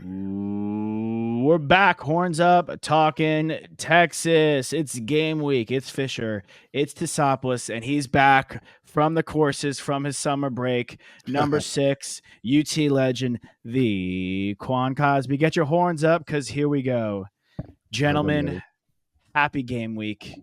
We're back, horns up, talking Texas. It's game week. It's Fisher. It's Tisopoulos, and he's back from the courses from his summer break. Number 6, UT legend, the Quan Cosby. Get your horns up, because here we go. Gentlemen, happy game week.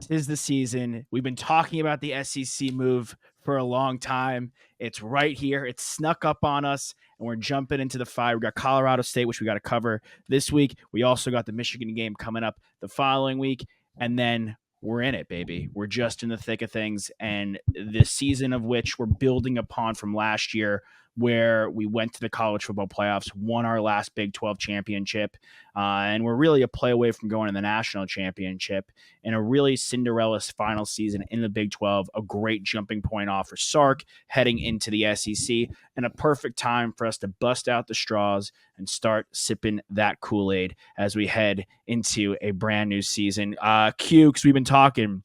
'Tis the season. We've been talking about the SEC move for a long time. It's right here. It's snuck up on us, and we're jumping into the fire. We got Colorado State, which we got to cover this week. We also got the Michigan game coming up the following week, and then we're in it, baby. We're just in the thick of things, and the season of which we're building upon from last year, where we went to the college football playoffs, won our last Big 12 championship, and we're really a play away from going to the national championship, in a really Cinderella final season in the Big 12, a great jumping point off for Sark heading into the SEC, and a perfect time for us to bust out the straws and start sipping that Kool-Aid as we head into a brand new season. Q, because we've been talking,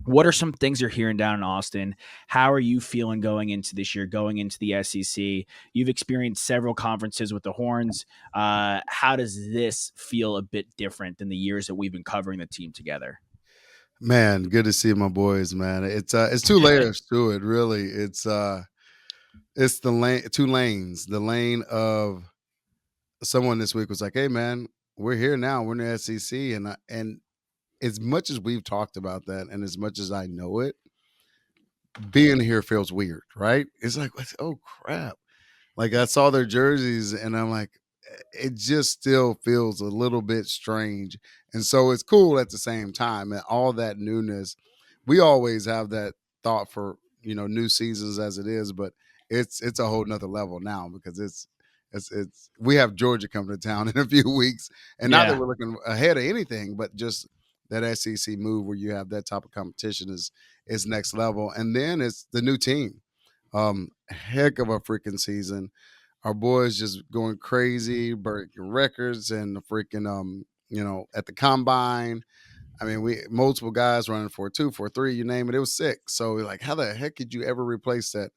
what are some things you're hearing down in Austin? How are you feeling going into this year, going into the SEC? You've experienced several conferences with the Horns. How does this feel a bit different than the years that we've been covering the team together? Man, good to see my boys, man. It's two layers to it, really. It's the lane, two lanes. The lane of someone this week was like, "Hey, man, we're here now. We're in the SEC," and as much as we've talked about that, and as much as I know it, being here feels weird, right? It's like, oh crap! Like I saw their jerseys, and I'm like, it just still feels a little bit strange, and so it's cool at the same time. And all that newness, we always have that thought for new seasons as it is, but it's a whole nother level now because it's we have Georgia coming to town in a few weeks, and not that Yeah. we're looking ahead of anything, but just that SEC move where you have that type of competition is next level, and then it's the new team. Heck of a freaking season. Our boys just going crazy, breaking records, and the freaking at the combine. I mean, we multiple guys running 4.2, 4.3, you name it. It was sick. So like, how the heck could you ever replace that?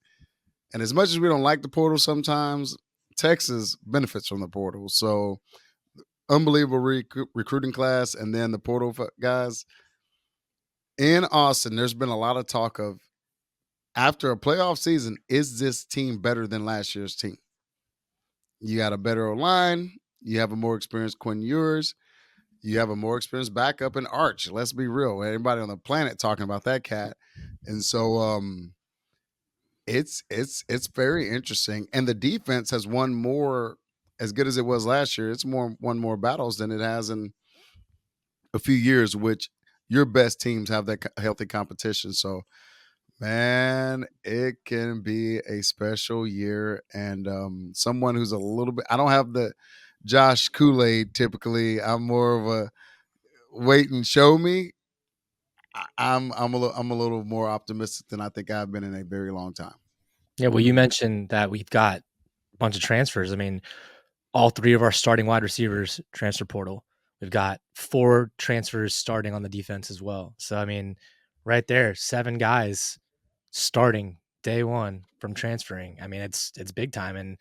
And as much as we don't like the portal sometimes, Texas benefits from the portal. So unbelievable recruiting class, and then the portal guys in Austin. There's been a lot of talk of, after a playoff season, is this team better than last year's team? You got a better line. You have a more experienced Quinn Ewers. You have a more experienced backup in Arch. Let's be real. Everybody on the planet talking about that cat. And so it's very interesting. And the defense has won more, as good as it was last year. It's won more battles than it has in a few years, which your best teams have that healthy competition. So man, it can be a special year, and someone who's a little bit. I don't have the Josh Kool-Aid typically. I'm more of a wait and show me. I'm a little more optimistic than I think I've been in a very long time. Yeah, well, you mentioned that we've got a bunch of transfers. I mean, all 3 of our starting wide receivers transfer portal. We've got 4 transfers starting on the defense as well. So, I mean, right there, 7 guys starting day one from transferring. I mean, it's big time, and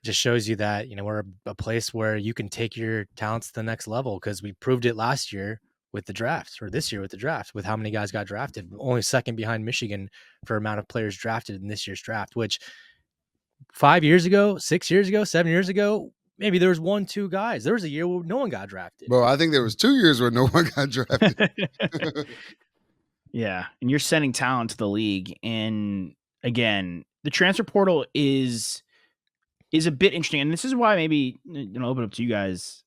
just shows you that, we're a place where you can take your talents to the next level, because we proved it last year with the draft, or this year with the draft, with how many guys got drafted. Only second behind Michigan for amount of players drafted in this year's draft, which 5 years ago, 6 years ago, 7 years ago, maybe there was 1, 2 guys. There was a year where no one got drafted. Bro, I think there was 2 years where no one got drafted. Yeah, and you're sending talent to the league, and again, the transfer portal is a bit interesting, and this is why maybe open up to you guys.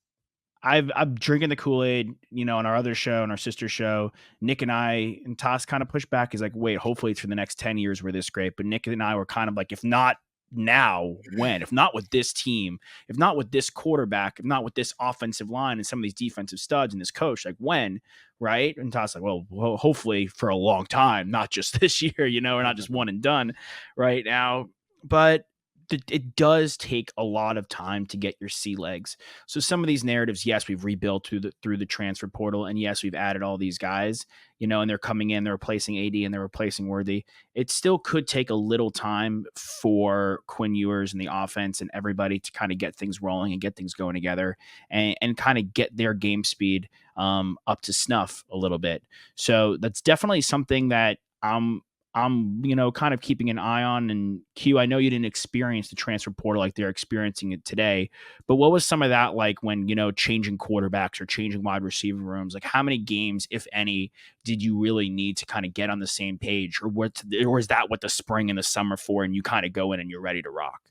I'm drinking the Kool-Aid, on our other show, on our sister show. Nick and I and Toss kind of pushed back. He's like, wait, hopefully it's for the next 10 years we're this great. But Nick and I were kind of like, if not now, when? If not with this team, if not with this quarterback, if not with this offensive line and some of these defensive studs and this coach, like when, right? And Toss like, well, hopefully for a long time, not just this year, we're not just one and done right now. But it does take a lot of time to get your sea legs. So some of these narratives, yes, we've rebuilt through the transfer portal, and yes, we've added all these guys, and they're coming in, they're replacing AD, and they're replacing Worthy. It still could take a little time for Quinn Ewers and the offense and everybody to kind of get things rolling and get things going together, and kind of get their game speed up to snuff a little bit. So that's definitely something that I'm kind of keeping an eye on. And Q, I know you didn't experience the transfer portal like they're experiencing it today, but what was some of that like when, changing quarterbacks or changing wide receiver rooms? Like, how many games, if any, did you really need to kind of get on the same page, or is that what the spring and the summer for, and you kind of go in and you're ready to rock?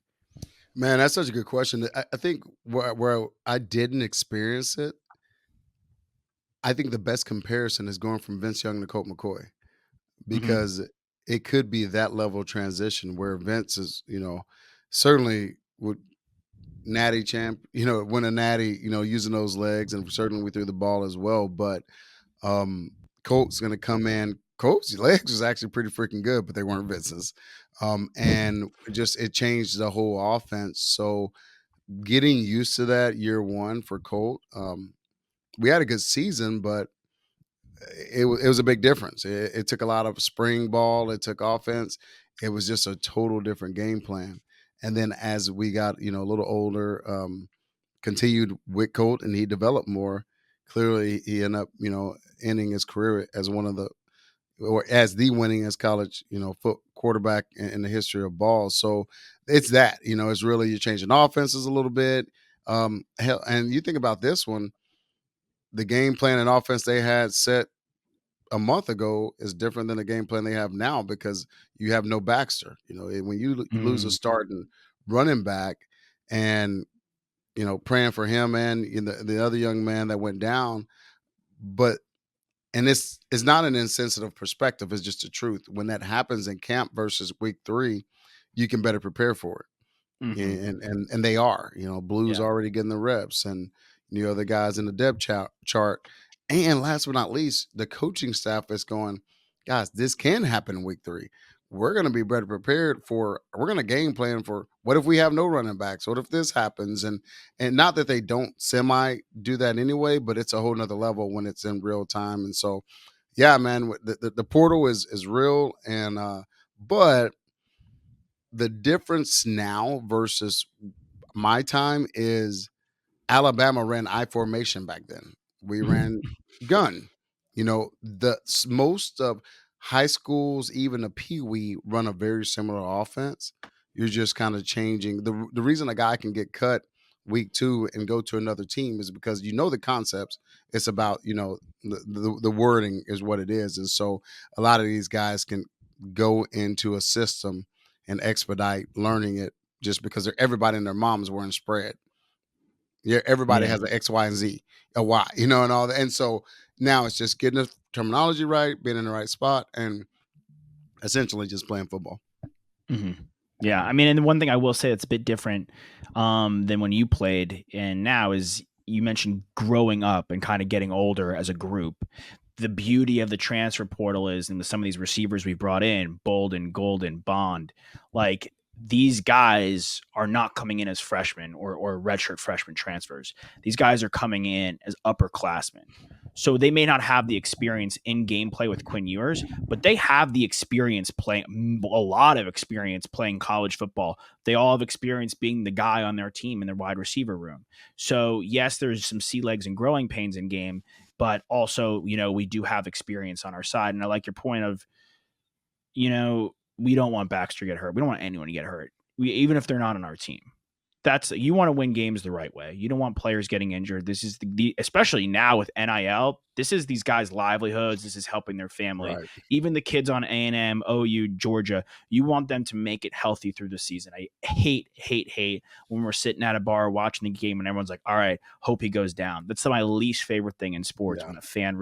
Man, that's such a good question. I think where I didn't experience it, I think the best comparison is going from Vince Young to Colt McCoy, Mm-hmm. because it could be that level of transition where Vince is, certainly would natty champ, win a natty, using those legs, and certainly we threw the ball as well. But um Colt's gonna come in. Colt's legs was actually pretty freaking good, but they weren't Vince's. And just it changed the whole offense. So getting used to that year one for Colt, we had a good season, but it was a big difference. It took a lot of spring ball. It took offense. It was just a total different game plan. And then as we got a little older, continued with Colt and he developed more. Clearly, he ended up ending his career as one of the or as the winningest college foot quarterback in the history of ball. So it's that it's really you're changing offenses a little bit. Hell, and you think about this one, the game plan and offense they had set a month ago is different than the game plan they have now because you have no Baxter. When you lose a Mm. starting running back, and praying for him and the other young man that went down, but and it's not an insensitive perspective. It's just the truth. When that happens in camp versus week 3, you can better prepare for it. Mm-hmm. And they are, Blues Yeah. already getting the reps, and the guys in the depth chart. And last but not least, the coaching staff is going, guys, this can happen in week 3. We're going to be better prepared we're going to game plan for what if we have no running backs? What if this happens? And not that they don't semi do that anyway, but it's a whole nother level when it's in real time. And so, yeah, man, the portal is real. And, but the difference now versus my time is Alabama ran I formation back then. We ran gun. Most of high schools, even a pee wee, run a very similar offense. You're just kind of changing. The reason a guy can get cut week 2 and go to another team is because the concepts. It's about the wording is what it is, and so a lot of these guys can go into a system and expedite learning it just because everybody and their moms weren't spread. Yeah, everybody Yeah. has an X, Y, and Z, a Y, and all that. And so now it's just getting the terminology right, being in the right spot, and essentially just playing football. Mm-hmm. Yeah, I mean, and the one thing I will say that's a bit different than when you played and now is you mentioned growing up and kind of getting older as a group. The beauty of the transfer portal is, and with some of these receivers we brought in, Bolden, Golden, Bond, like these guys are not coming in as freshmen or redshirt freshman transfers. These guys are coming in as upperclassmen. So they may not have the experience in gameplay with Quinn Ewers, but they have the experience playing a lot of experience playing college football. They all have experience being the guy on their team in their wide receiver room. So yes, there's some sea legs and growing pains in game, but also, we do have experience on our side. And I like your point of, we don't want Baxter to get hurt. We don't want anyone to get hurt. Even if they're not on our team. You want to win games the right way. You don't want players getting injured. This is especially now with NIL. This is these guys' livelihoods. This is helping their family. Right. Even the kids on A&M, OU, Georgia. You want them to make it healthy through the season. I hate when we're sitting at a bar watching the game and everyone's like, "All right, hope he goes down." That's my least favorite thing in sports Yeah. when a fan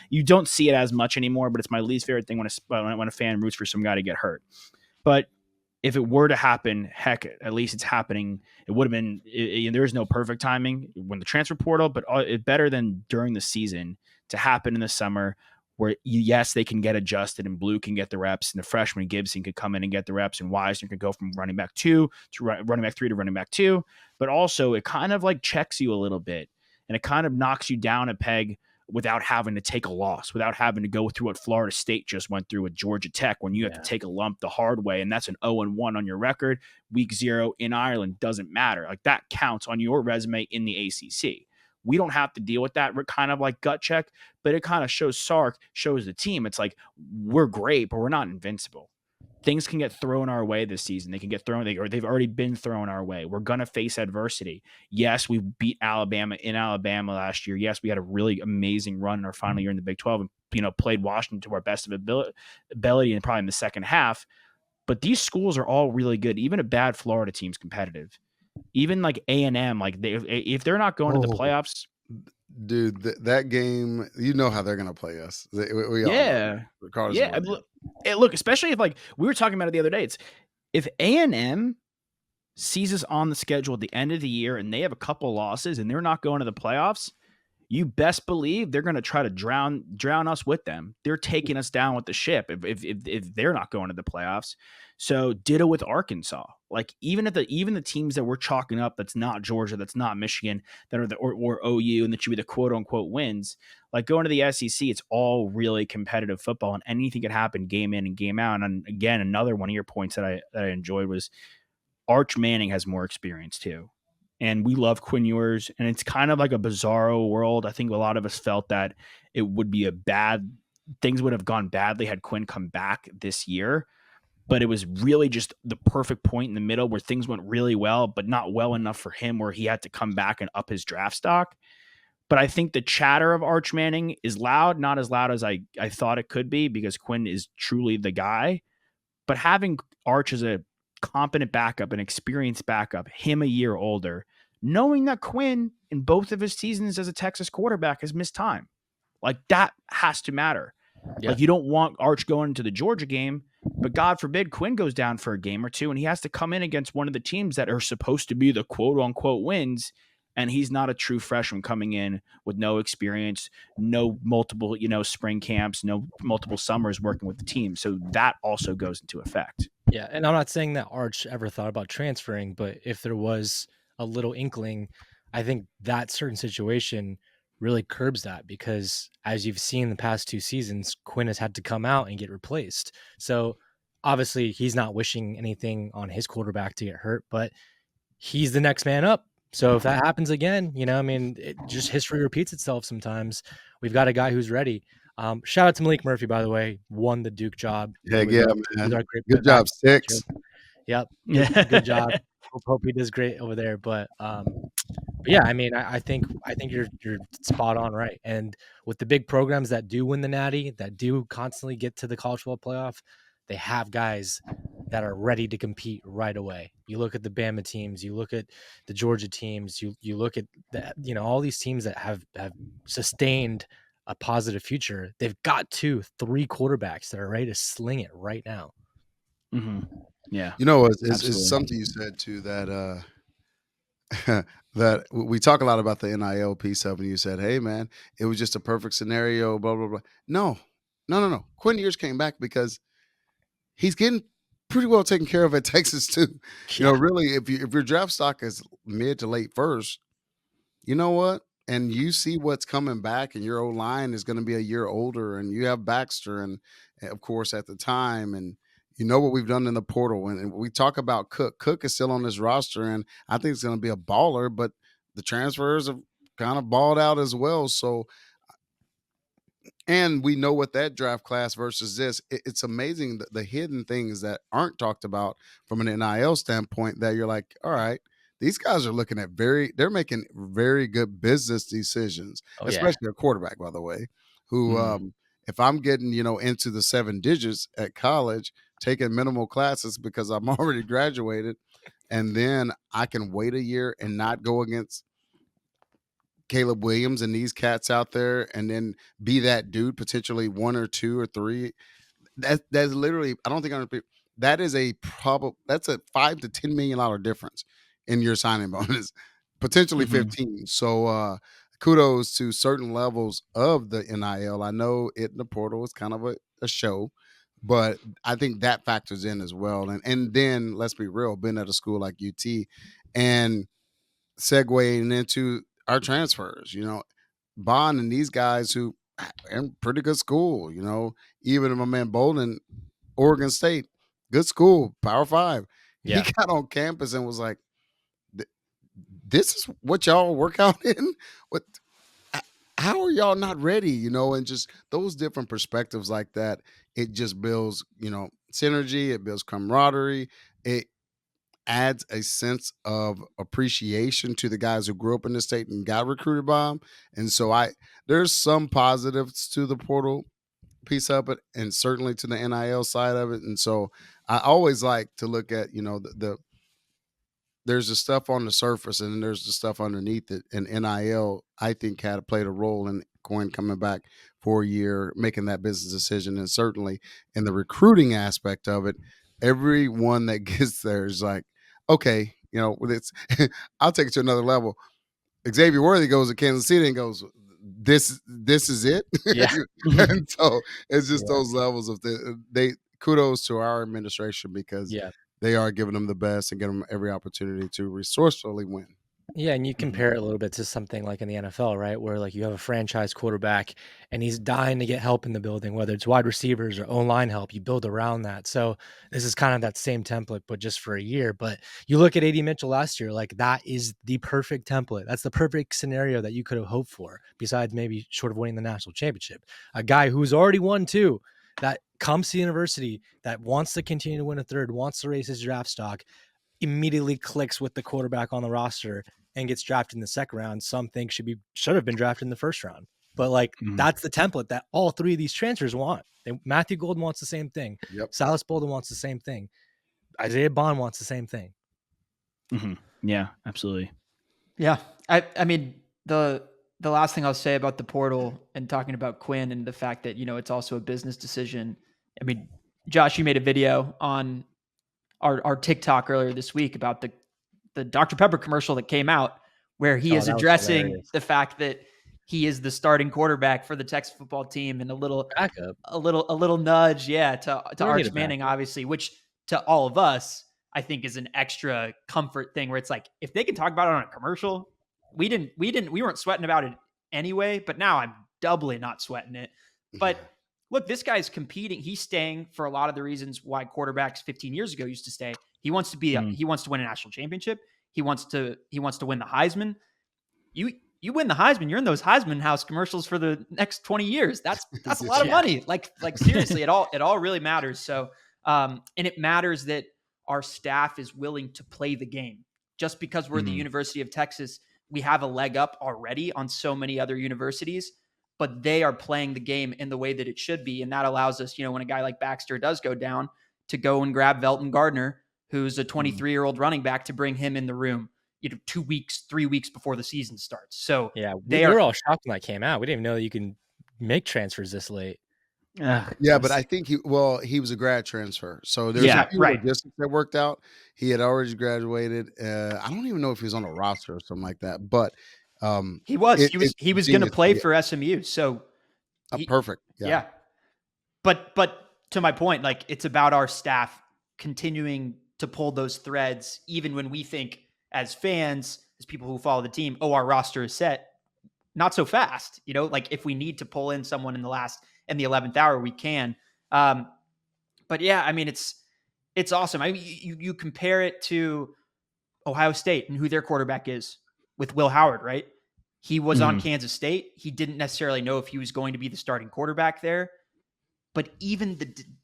you don't see it as much anymore, but it's my least favorite thing when a fan roots for some guy to get hurt. But if it were to happen, heck, at least it's happening. It would have been. There is no perfect timing when the transfer portal, but it's better than during the season to happen in the summer. where yes, they can get adjusted and Blue can get the reps and the freshman Gibson could come in and get the reps and Wisner could go from running back 2 to running back 3 to running back 2. But also it kind of like checks you a little bit and it kind of knocks you down a peg without having to take a loss, without having to go through what Florida State just went through with Georgia Tech when you have to take a lump the hard way. And that's an 0-1 on your record. Week 0 in Ireland doesn't matter. Like that counts on your resume in the ACC. We don't have to deal with that kind of like gut check, but it kind of shows Sark, shows the team. It's like, we're great, but we're not invincible. Things can get thrown our way this season. They can get thrown, or they've already been thrown our way. We're going to face adversity. Yes, we beat Alabama in Alabama last year. Yes, we had a really amazing run in our final year in the Big 12 and, played Washington to our best of ability and probably in the second half. But these schools are all really good. Even a bad Florida team's competitive. Even like A&M, like if they're not going to the playoffs, dude, that game, you know how they're going to play us. We all know. Yeah. Look, especially if like we were talking about it the other day, it's if A&M sees us on the schedule at the end of the year and they have a couple losses and they're not going to the playoffs, you best believe they're going to try to drown us with them. They're taking us down with the ship if they're not going to the playoffs. So ditto with Arkansas. Like even the teams that we're chalking up, that's not Georgia, that's not Michigan, that are or OU, and that should be the quote unquote wins. Like going to the SEC, it's all really competitive football, and anything could happen game in and game out. And again, another one of your points that I enjoyed was Arch Manning has more experience too. And we love Quinn Ewers, and it's kind of like a bizarro world. I think a lot of us felt that it would be things would have gone badly had Quinn come back this year. But it was really just the perfect point in the middle where things went really well, but not well enough for him where he had to come back and up his draft stock. But I think the chatter of Arch Manning is loud, not as loud as I thought it could be because Quinn is truly the guy. But having Arch as a competent backup, an experienced backup, him a year older, knowing that Quinn in both of his seasons as a Texas quarterback has missed time, like that has to matter. Yeah. Like you don't want Arch going into the Georgia game, but God forbid Quinn goes down for a game or two and he has to come in against one of the teams that are supposed to be the quote unquote wins. And he's not a true freshman coming in with no experience, no multiple, spring camps, no multiple summers working with the team. So that also goes into effect. Yeah. And I'm not saying that Arch ever thought about transferring, but if there was a little inkling, I think that certain situation really curbs that because as you've seen the past 2 seasons, Quinn has had to come out and get replaced. So obviously he's not wishing anything on his quarterback to get hurt, but he's the next man up. So if that happens again, just history repeats itself sometimes. We've got a guy who's ready. Shout out to Malik Murphy, by the way, won the Duke job. Yeah, man. Good job, 6. Yep. Good job. Hope he does great over there. But yeah, I think you're spot on, right? And with the big programs that do win the Natty, that do constantly get to the college football playoff, they have guys that are ready to compete right away. You look at the Bama teams, you look at the Georgia teams, you look at all these teams that have sustained a positive future. They've got 2-3 quarterbacks that are ready to sling it right now. Mm-hmm. Yeah, it's something you said too that that we talk a lot about the NIL piece of, and you said, "Hey, man, it was just a perfect scenario." Blah blah blah. No. Quinn Ewers came back because he's getting pretty well taken care of at Texas too. Yeah. Really, if your draft stock is mid to late first, you know what? And you see what's coming back, and your O-line is going to be a year older, and you have Baxter, and of course at the time, and you know what we've done in the portal. And we talk about Cook. Cook is still on this roster, and I think it's going to be a baller, but the transfers have kind of balled out as well. So, and we know what that draft class versus this, it's amazing the hidden things that aren't talked about from an NIL standpoint that you're like, all right, these guys are looking at they're making very good business decisions, especially a quarterback, by the way, who, if I'm getting, into the 7 digits at college, taking minimal classes because I'm already graduated, and then I can wait a year and not go against Caleb Williams and these cats out there, and then be that dude, potentially 1 or 2 or 3. That's literally, I don't think that is that's a $5 to $10 million difference in your signing bonus, potentially 15. So kudos to certain levels of the NIL. I know it in the portal is kind of a show, but I think that factors in as well. And then let's be real, being at a school like UT and segueing into our transfers, Bond and these guys who are in pretty good school, even my man Bolden, Oregon State, good school, Power Five. He Yeah. got on campus and was like, this is what y'all work out in? What how are y'all not ready? And just those different perspectives like that, it just builds, synergy, it builds camaraderie, it adds a sense of appreciation to the guys who grew up in the state and got recruited by them. And so there's some positives to the portal piece of it, and certainly to the NIL side of it. And so I always like to look at, there's the stuff on the surface and then there's the stuff underneath it. And NIL, I think, had played a role in Quinn coming back for a year, making that business decision. And certainly in the recruiting aspect of it, everyone that gets there is like, okay, it's I'll take it to another level. Xavier Worthy goes to Kansas City and goes, this is it. Yeah. And so it's just those levels of they kudos to our administration because they are giving them the best and giving them every opportunity to resourcefully win. Yeah, and you compare it a little bit to something like in the NFL, right? Where like you have a franchise quarterback and he's dying to get help in the building, whether it's wide receivers or O-line help, you build around that. So this is kind of that same template, but just for a year. But you look at AD Mitchell last year, like that is the perfect template. That's the perfect scenario that you could have hoped for, besides maybe short of winning the national championship. A guy who's already won two, that comes to university, that wants to continue to win a third, wants to raise his draft stock, immediately clicks with the quarterback on the roster and gets drafted in the second round. Some think should have been drafted in the first round. But like that's the template that all three of these transfers want. Matthew Golden wants the same thing. Yep. Silas Bolden wants the same thing. Isaiah Bond wants the same thing. Yeah, absolutely. Yeah. I mean, the last thing I'll say about the portal and talking about Quinn and the fact that, it's also a business decision. I mean, Josh, you made a video on our TikTok earlier this week about the Dr. Pepper commercial that came out where he is addressing the fact that he is the starting quarterback for the Texas football team and a little nudge, to Arch Manning, obviously, which to all of us, I think is an extra comfort thing where it's like, if they can talk about it on a commercial, we weren't sweating about it anyway, but now I'm doubly not sweating it. But look, this guy's competing. He's staying for a lot of the reasons why quarterbacks 15 years ago used to stay. He wants to he wants to win a national championship. He wants to win the Heisman. You win the Heisman, you're in those Heisman House commercials for the next 20 years. That's a lot of money. Like seriously, it all really matters. So, and it matters that our staff is willing to play the game. Just because we're the University of Texas, we have a leg up already on so many other universities, but they are playing the game in the way that it should be. And that allows us, when a guy like Baxter does go down, to go and grab Velton Gardner, who's a 23-year-old running back, to bring him in the room, 2 weeks, 3 weeks before the season starts. So yeah, we were all shocked when that came out. We didn't even know that you can make transfers this late. But I think he was a grad transfer. So there's a few logistics that worked out. He had already graduated. I don't even know if he was on a roster or something like that, but he was going to play for SMU. So perfect. Yeah. But to my point, like, it's about our staff continuing to pull those threads, even when we think as fans, as people who follow the team, our roster is set. Not so fast, like if we need to pull in someone in the 11th hour, we can. But yeah, I mean, it's awesome. I mean, you compare it to Ohio State and who their quarterback is with Will Howard, right? He was on Kansas State. He didn't necessarily know if he was going to be the starting quarterback there. But even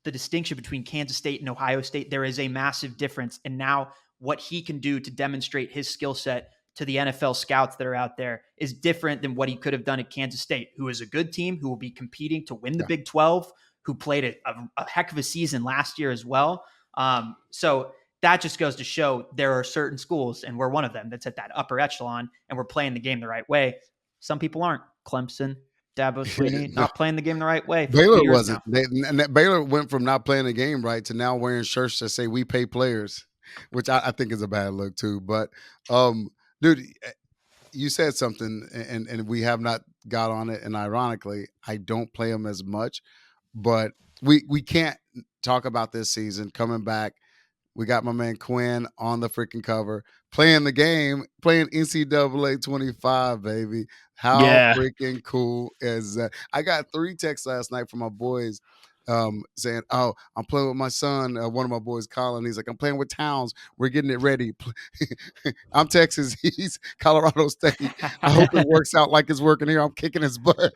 the distinction between Kansas State and Ohio State, there is a massive difference. And now what he can do to demonstrate his skill set to the NFL scouts that are out there is different than what he could have done at Kansas State, who is a good team, who will be competing to win the Big 12, who played a heck of a season last year as well. So that just goes to show there are certain schools, and we're one of them, that's at that upper echelon, and we're playing the game the right way. Some people aren't. Clemson, Dabo Swinney, not playing the game the right way. Baylor wasn't. Baylor went from not playing the game right to now wearing shirts that say "We pay players," which I think is a bad look too. But dude, you said something, and we have not got on it. And ironically, I don't play them as much, but we can't talk about this season coming back. We got my man Quinn on the freaking cover, playing the game, playing NCAA 25, baby. How Yeah. freaking cool is that? I got 3 texts last night from my boys saying, "Oh, I'm playing with my son." One of my boys, Colin, he's like, "I'm playing with Towns. We're getting it ready." I'm Texas. He's Colorado State. I hope it works out like it's working here. I'm kicking his butt.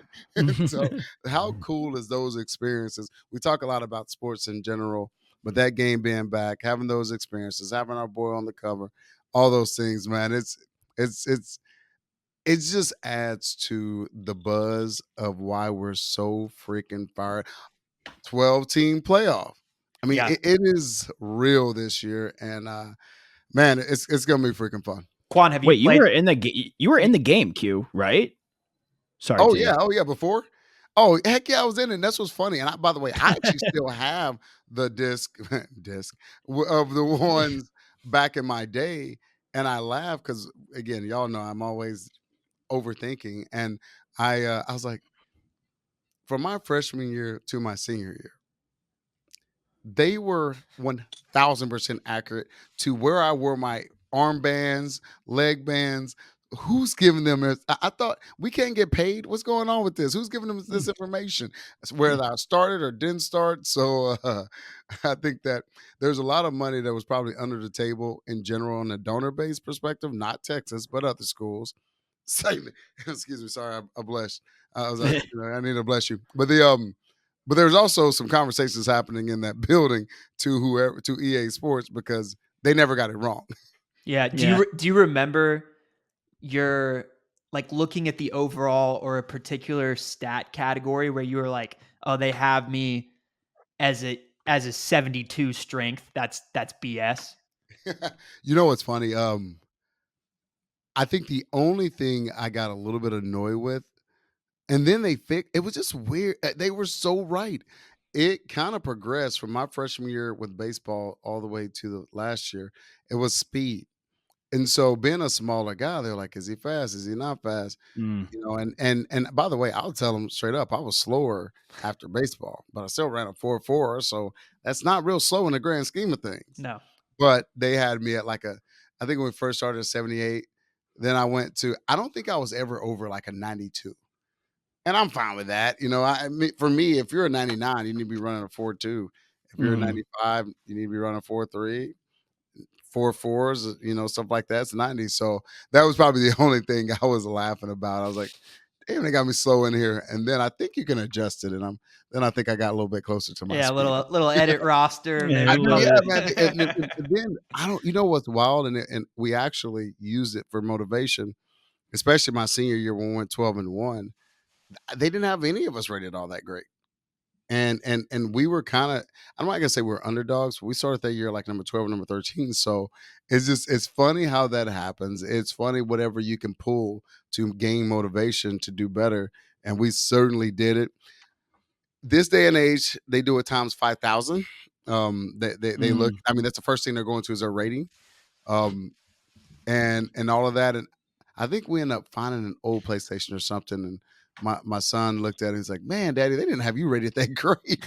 So, how cool is those experiences? We talk a lot about sports in general, but that game being back, having those experiences, having our boy on the cover, all those things, man, it's it just adds to the buzz of why we're so freaking fired. 12-team playoff. I mean, Yeah. it is real this year, and man, it's gonna be freaking fun. Quan, have you Wait, you played? were in the you were in the game, Q, right? Sorry, T. Oh yeah, before. Oh heck yeah, I was in it. And that's what's funny. And by the way, I actually still have the disc of the ones back in my day, and I laugh because again, y'all know I'm always overthinking, and I was like, from my freshman year to my senior year, they were 1000% accurate to where I wore my armbands, leg bands. Who's giving them this? I thought we can't get paid. What's going on with this? Who's giving them this information? It's whether I started or didn't start. So I think that there's a lot of money that was probably under the table in general on a donor based perspective, not Texas, but other schools. Same, excuse me, sorry, I blushed. I was like, I need to bless you. But there's also some conversations happening in that building to EA Sports because they never got it wrong. Yeah. Do you remember your like looking at the overall or a particular stat category where you were like, oh, they have me as a 72 strength. That's BS. You know what's funny? I think the only thing I got a little bit annoyed with, and then they fixed it was just weird. They were so right. It kind of progressed from my freshman year with baseball all the way to the last year. It was speed. And so being a smaller guy, they're like, is he fast? Is he not fast? Mm. You know, and by the way, I'll tell them straight up, I was slower after baseball, but I still ran a 4.4. So that's not real slow in the grand scheme of things. No. But they had me at like I think when we first started at 78, then I went to, I don't think I was ever over like a 92. And I'm fine with that. You know, for me, if you're a 99, you need to be running a 4.2. If you're a 95, you need to be running 4.3. 4.4s, you know, stuff like that. It's 90. So that was probably the only thing I was laughing about. I was like, damn, they got me slow in here. And then I think you can adjust it. And then I think I got a little bit closer to my Yeah, a speed. little edit roster. Yeah, I Maybe know, love yeah, it. man. And then I don't, you know what's wild? And we actually used it for motivation, especially my senior year when we went 12-1. They didn't have any of us rated all that great. And we were kind of, I'm not gonna say we're underdogs. We started that year like number 12, number 13. So it's funny how that happens. It's funny whatever you can pull to gain motivation to do better. And we certainly did it. This day and age, they do it times 5,000. They look. I mean, that's the first thing they're going to is their rating, um, and all of that. And I think we end up finding an old PlayStation or something. And my son looked at it and he's like, "Man, Daddy, they didn't have you rated that great."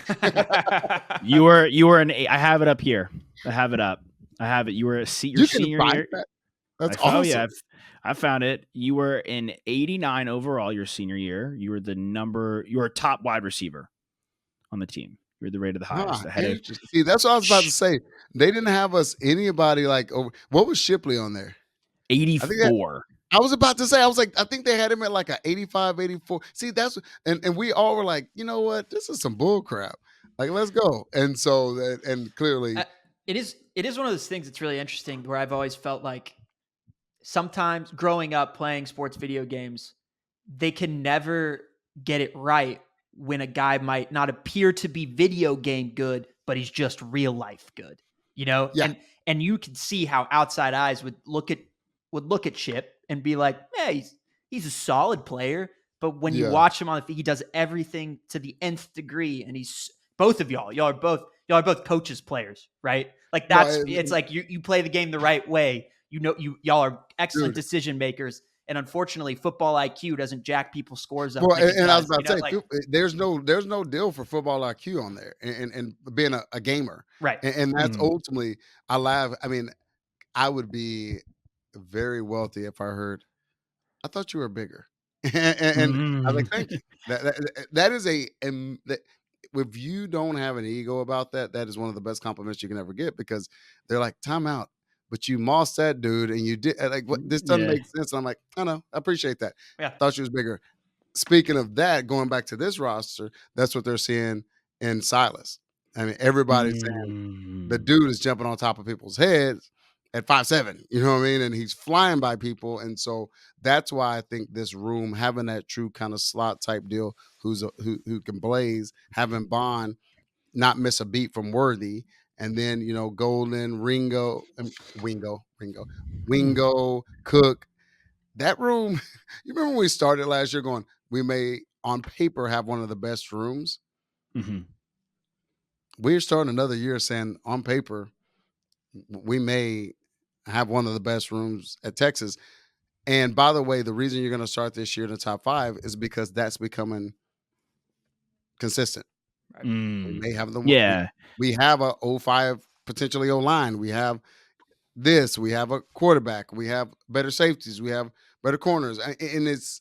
You were an I have it up here. I have it up. I have it. You were your You can senior find year. that. That's Oh awesome. yeah, I found it. You were in 89 overall your senior year. You were a top wide receiver on the team. You were the rate of the highest. Ahead of Interesting. See, that's what I was about to say. They didn't have us anybody like over. What was Shipley on there? I think that 84. I was about to say, I was like, I think they had him at like a 85, 84. See, that's and we all were like, you know what? This is some bull crap. Like, let's go. And so and clearly It is one of those things that's really interesting where I've always felt like sometimes growing up playing sports video games, they can never get it right when a guy might not appear to be video game good, but he's just real life good. You know? Yeah. And you can see how outside eyes would look at Chip and be like, hey, he's a solid player. But when you Yeah. watch him on the field, he does everything to the nth degree. And he's both of y'all are both coaches, players, right? Like No, it's like you play the game the right way. You know, y'all are excellent Dude. decision makers. And unfortunately, football IQ doesn't jack people's scores up Well, like it and I was does. about to say, Like, there's no deal for football IQ on there, and being a gamer, right. and that's Mhm. ultimately I laugh. I mean, I would be very wealthy if I heard, "I thought you were bigger," and I was like, Mhm. "Thank you." That is that if you don't have an ego about that, that is one of the best compliments you can ever get because they're like, "Time out." But you mossed that dude, and you did like what? This doesn't Yeah. make sense. And I'm like, I know, I appreciate that. Yeah. Thought you was bigger. Speaking of that, going back to this roster, that's what they're seeing in Silas. I mean, everybody's saying the Mm. dude is jumping on top of people's heads at 5'7", you know what I mean? And he's flying by people. And so that's why I think this room, having that true kind of slot type deal, who can blaze, having Bond not miss a beat from Worthy, and then Golden, Wingo, Cook. That room, you remember when we started last year going, we may on paper have one of the best rooms. Mhm. We're starting another year saying on paper we may have one of the best rooms at Texas. And by the way, the reason you're going to start this year in the top 5 is because that's becoming consistent. Right. We Mm. may have the Yeah. we have a 05 potentially O line. We have this. We have a quarterback. We have better safeties. We have better corners, and it's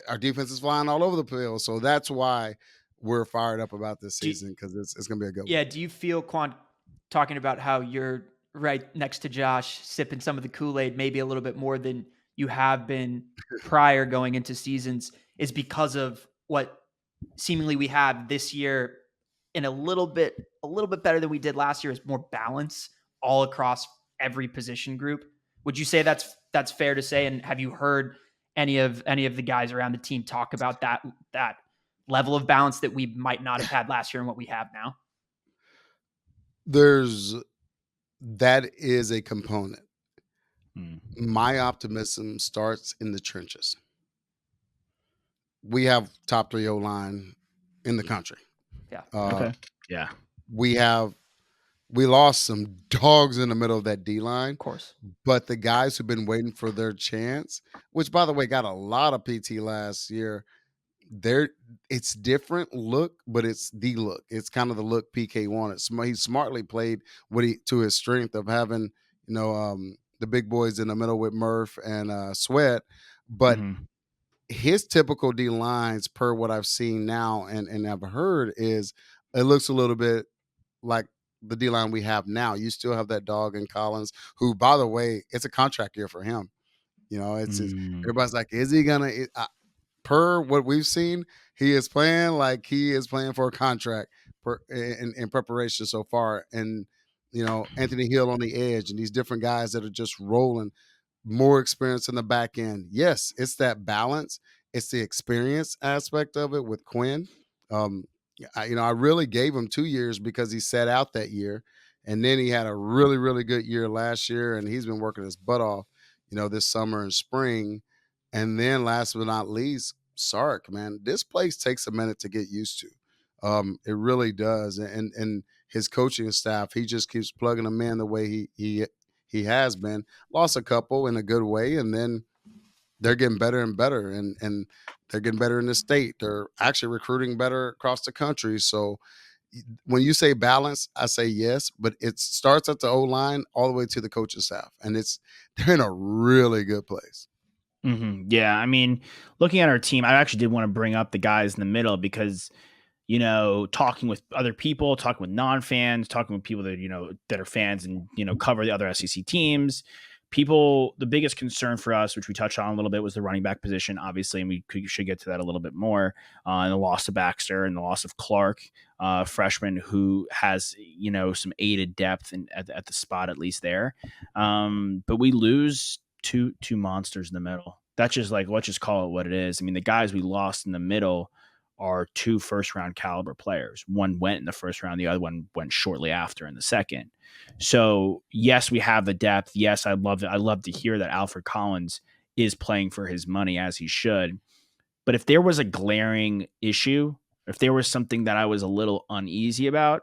our defense is flying all over the field. So that's why we're fired up about this Do, season because it's going to be a good one. yeah. Do you feel, Quan, talking about how you're right next to Josh, sipping some of the Kool-Aid, maybe a little bit more than you have been prior going into seasons, is because of what seemingly we have this year in a little bit better than we did last year, is more balance all across every position group. Would you say that's fair to say? And have you heard any of the guys around the team talk about that level of balance that we might not have had last year and what we have now? That is a component. Mm. My optimism starts in the trenches. We have top 3 O line in the country. Yeah. Uh, Okay. Yeah. we lost some dogs in the middle of that D line, Of course. but the guys who've been waiting for their chance, which by the way got a lot of PT last year, it's different look, but it's the look. It's kind of the look PK wanted. He smartly played to his strength of having the big boys in the middle with Murph and Sweat, but Mhm. his typical D lines, per what I've seen now and I've heard, is it looks a little bit like the D line we have now. You still have that dog in Collins, who, by the way, it's a contract year for him. It's just, Mm. everybody's like, is he gonna? Per what we've seen, he is playing like he is playing for a contract in preparation so far. And Anthony Hill on the edge, and these different guys that are just rolling, more experience in the back end. Yes, it's that balance. It's the experience aspect of it with Quinn. Um, I really gave him 2 years because he sat out that year, and then he had a really, really good year last year, and he's been working his butt off, this summer and spring. And then last but not least, Sark, man, this place takes a minute to get used to. It really does, and his coaching staff, he just keeps plugging them in the way he has been. Lost a couple in a good way, and then they're getting better and better, and they're getting better in the state. They're actually recruiting better across the country. So when you say balance, I say yes, but it starts at the O line all the way to the coaching staff, and they're in a really good place. Mhm. Yeah. I mean, looking at our team, I actually did want to bring up the guys in the middle because talking with other people, talking with non-fans, talking with people that, that are fans and, cover the other SEC teams. The biggest concern for us, which we touched on a little bit, was the running back position, obviously, and we should get to that a little bit more. And the loss of Baxter and the loss of Clark, freshman who has, some aided depth at the spot, at least there. But we lose two monsters in the middle. That's just like, let's just call it what it is. I mean, the guys we lost in the middle are 2 first-round caliber players. One went in the first round, the other one went shortly after in the second. So yes, we have the depth. Yes, I love to hear that Alfred Collins is playing for his money as he should. But if there was a glaring issue, if there was something that I was a little uneasy about,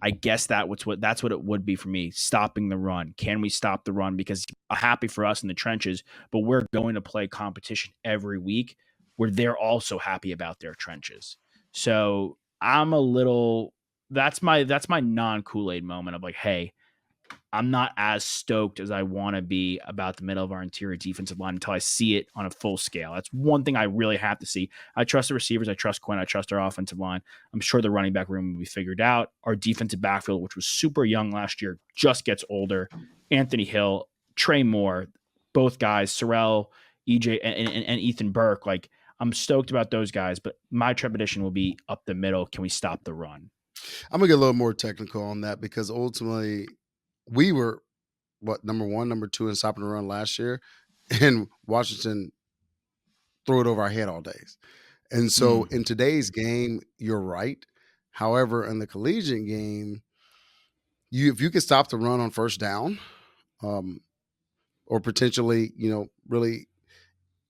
I guess that's what it would be for me. Stopping the run. Can we stop the run? Because happy for us in the trenches, but we're going to play competition every week where they're also happy about their trenches. So I'm a little. That's my non Kool-Aid moment of like, hey, I'm not as stoked as I want to be about the middle of our interior defensive line until I see it on a full scale. That's one thing I really have to see. I trust the receivers. I trust Quinn. I trust our offensive line. I'm sure the running back room will be figured out. Our defensive backfield, which was super young last year, just gets older. Anthony Hill, Trey Moore, both guys, Sorrell, EJ, and Ethan Burke. Like, I'm stoked about those guys, but my trepidation will be up the middle. Can we stop the run? I'm gonna get a little more technical on that because ultimately we were number 1, number 2 in stopping the run last year, and Washington threw it over our head all days. And so in today's game, you're right. However, in the collegiate game, if you can stop the run on first down, or potentially, really,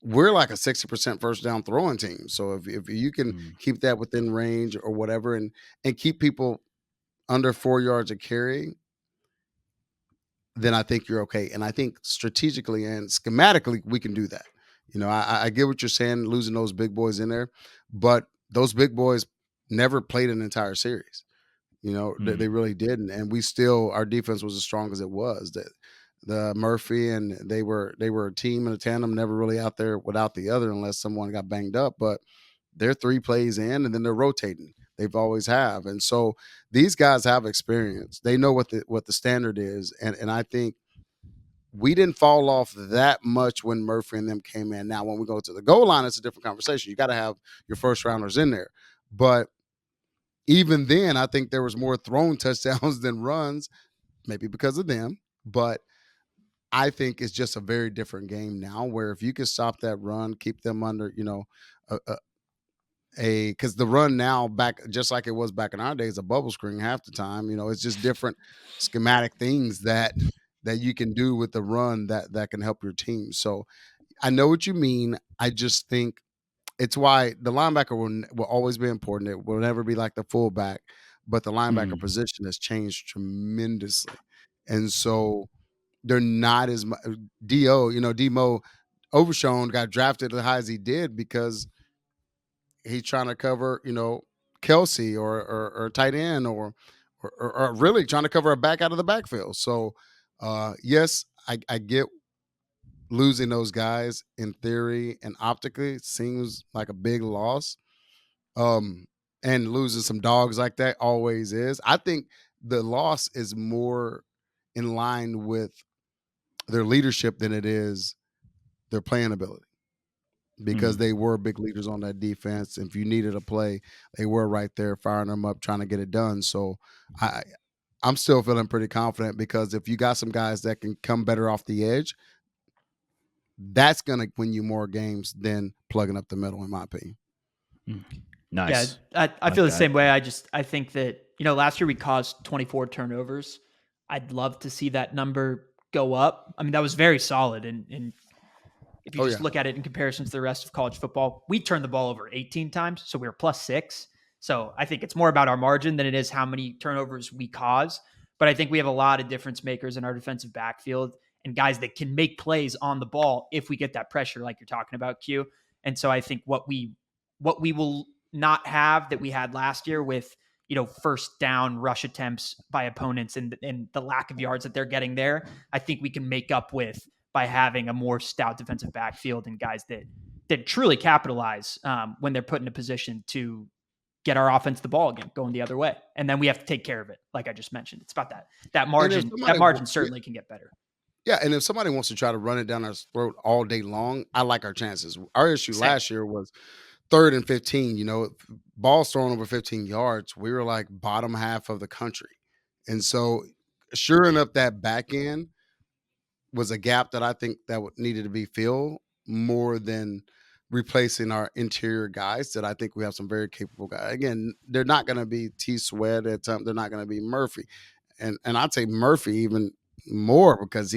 we're like a 60% first down throwing team. So if you can keep that within range or whatever, and keep people under 4 yards of carry, then I think you're okay. And I think strategically and schematically, we can do that. I get what you're saying, losing those big boys in there, but those big boys never played an entire series. They really didn't. And our defense was as strong as it was. The Murphy and they were a team and a tandem, never really out there without the other unless someone got banged up. But they're 3 plays in and then they're rotating. They've always have. And so these guys have experience. They know what the standard is. And I think we didn't fall off that much when Murphy and them came in. Now, when we go to the goal line, it's a different conversation. You got to have your first rounders in there. But even then, I think there was more thrown touchdowns than runs, maybe because of them. But I think it's just a very different game now where if you can stop that run, keep them under, because the run now back, just like it was back in our days, a bubble screen half the time, it's just different schematic things that you can do with the run that can help your team. So I know what you mean. I just think it's why the linebacker will always be important. It will never be like the fullback, but the linebacker position has changed tremendously. And so they're not as much. Demo Overshown got drafted as high as he did because he's trying to cover, Kelsey or tight end or really trying to cover a back out of the backfield. So, yes, I get losing those guys in theory and optically seems like a big loss. And losing some dogs like that always is. I think the loss is more in line with their leadership than it is their playing ability. Because they were big leaders on that defense. If you needed a play, they were right there firing them up, trying to get it done. So I'm still feeling pretty confident because if you got some guys that can come better off the edge, that's going to win you more games than plugging up the middle, in my opinion. Nice. Yeah, I feel the same way. I think that, last year we caused 24 turnovers. I'd love to see that number go up. I mean, that was very solid. And if you look at it in comparison to the rest of college football, we turned the ball over 18 times. So we were +6. So I think it's more about our margin than it is how many turnovers we cause. But I think we have a lot of difference makers in our defensive backfield and guys that can make plays on the ball if we get that pressure, like you're talking about, Q. And so I think what we will not have that we had last year with, first down rush attempts by opponents and the lack of yards that they're getting there, I think we can make up with by having a more stout defensive backfield and guys that truly capitalize when they're put in a position to get our offense the ball again, going the other way. And then we have to take care of it. Like I just mentioned, it's about that margin. That margin certainly can get better. Yeah, and if somebody wants to try to run it down our throat all day long, I like our chances. Our issue last year was 3rd and 15, balls thrown over 15 yards. We were like bottom half of the country. And so sure enough, that back end was a gap that I think that needed to be filled more than replacing our interior guys that I think we have some very capable guys. Again, they're not going to be T Sweat at times. They're not going to be Murphy. And I'd say Murphy even more because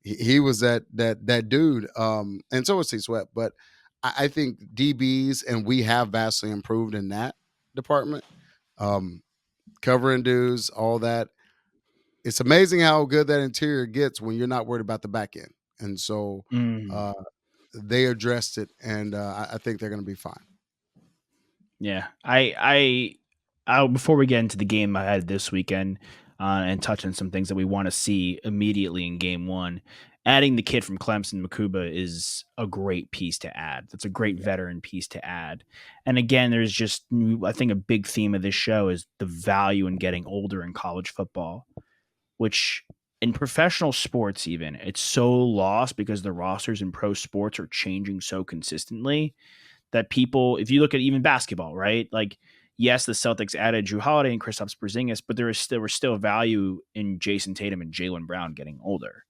he was that dude. And so was T Sweat. But I think DBs, and we have vastly improved in that department. covering dudes, all that. It's amazing how good that interior gets when you're not worried about the back end. And so uh, they addressed it, and I think they're going to be fine. Yeah, before we get into the game I had this weekend and touch on some things that we want to see immediately in game one, adding the kid from Clemson, Makuba, is a great piece to add. That's a great veteran piece to add. And again, there's just, I think a big theme of this show is the value in getting older in college football, which in professional sports, even, it's so lost because the rosters in pro sports are changing so consistently that people, if you look at even basketball, right? Like, yes, the Celtics added Drew Holiday and Kristaps Porzingis, but there was still value in Jason Tatum and Jaylen Brown getting older.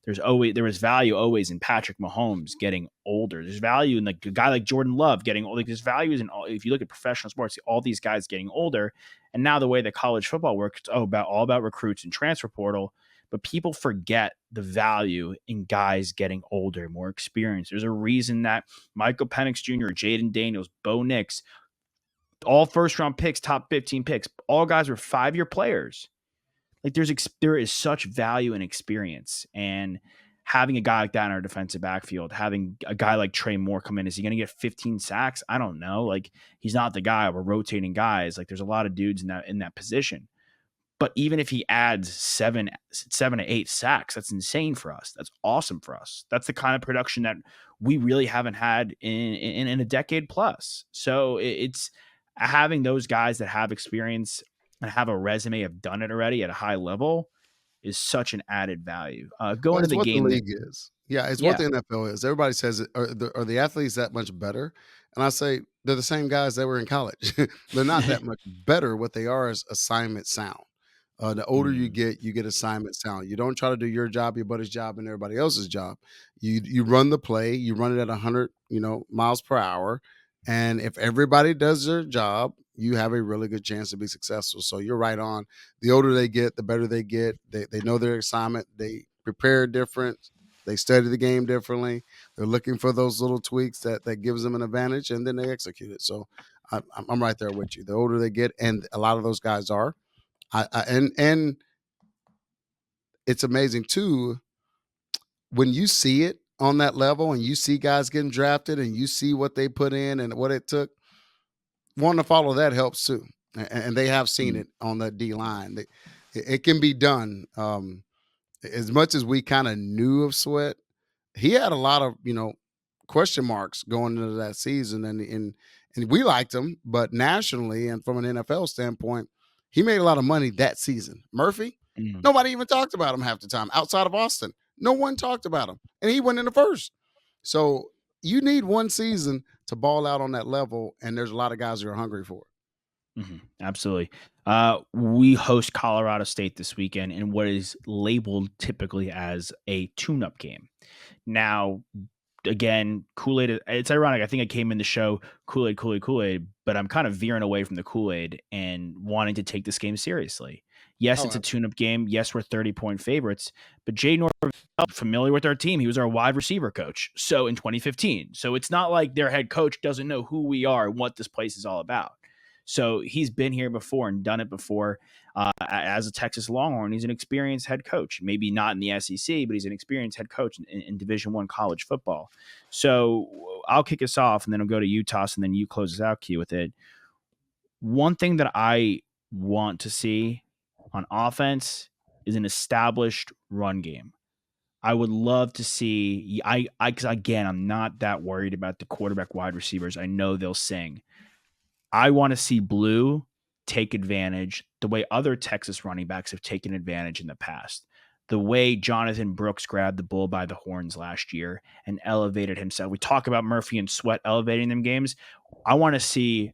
There was value always in Patrick Mahomes getting older. There's value in like a guy like Jordan Love getting older. Like, there's value in all. If you look at professional sports, all these guys getting older, and now the way that college football works, it's all about recruits and transfer portal. But people forget the value in guys getting older, more experienced. There's a reason that Michael Penix Jr., Jaden Daniels, Bo Nix, all first round picks, top 15 picks, all guys were 5-year players. Like, there is such value in experience, and having a guy like that in our defensive backfield, having a guy like Trey Moore come in, is he going to get 15 sacks? I don't know. Like, he's not the guy. We're rotating guys. Like, there's a lot of dudes in that position. But even if he adds 7 to 8 sacks, that's insane for us. That's awesome for us. That's the kind of production that we really haven't had in a decade plus. So it's having those guys that have experience and have a resume, have done it already at a high level, is such an added value. Going to It's the what the game, league is. Yeah, it's what the NFL is. Everybody says, are the athletes that much better? And I say they're the same guys that were in college. They're not that much better. What they are is assignment sound. The older you get assignment sound. You don't try to do your job, your buddy's job, and everybody else's job. You run the play. You run it at 100 miles per hour. And if everybody does their job, you have a really good chance to be successful. So you're right on. The older they get, the better they get. They know their assignment. They prepare different. They study the game differently. They're looking for those little tweaks that gives them an advantage, and then they execute it. So I'm right there with you. The older they get, and a lot of those guys are. And it's amazing too when you see it on that level, and you see guys getting drafted, and you see what they put in and what it took. Wanting to follow that helps too, and they have seen it on the D line. It can be done. As much as we kind of knew of Sweat, he had a lot of question marks going into that season, and we liked him, but nationally and from an NFL standpoint, he made a lot of money that season. Murphy, nobody even talked about him half the time outside of Austin. No one talked about him, and he went in the first. So you need one season to ball out on that level, and there's a lot of guys who are hungry for it. Absolutely. We host Colorado State this weekend in what is labeled typically as a tune-up game. Now, again, Kool-Aid, it's ironic. I think I came in the show Kool-Aid, but I'm kind of veering away from the Kool-Aid and wanting to take this game seriously. Yes, it's a tune-up game. Yes, we're 30-point favorites, but Jay Norvell, familiar with our team. He was our wide receiver coach. So in 2015. So it's not like their head coach doesn't know who we are and what this place is all about. So he's been here before and done it before. As a Texas Longhorn, he's an experienced head coach. Maybe not in the SEC, but he's an experienced head coach in Division I college football. So I'll kick us off, and then I'll go to Utah, and then you close us out, Q, with it. One thing that I want to see on offense is an established run game. I would love to see, because again, I'm not that worried about the quarterback wide receivers. I know they'll sing. I want to see Blue take advantage the way other Texas running backs have taken advantage in the past. The way Jonathan Brooks grabbed the bull by the horns last year and elevated himself. We talk about Murphy and Sweat elevating them games. I want to see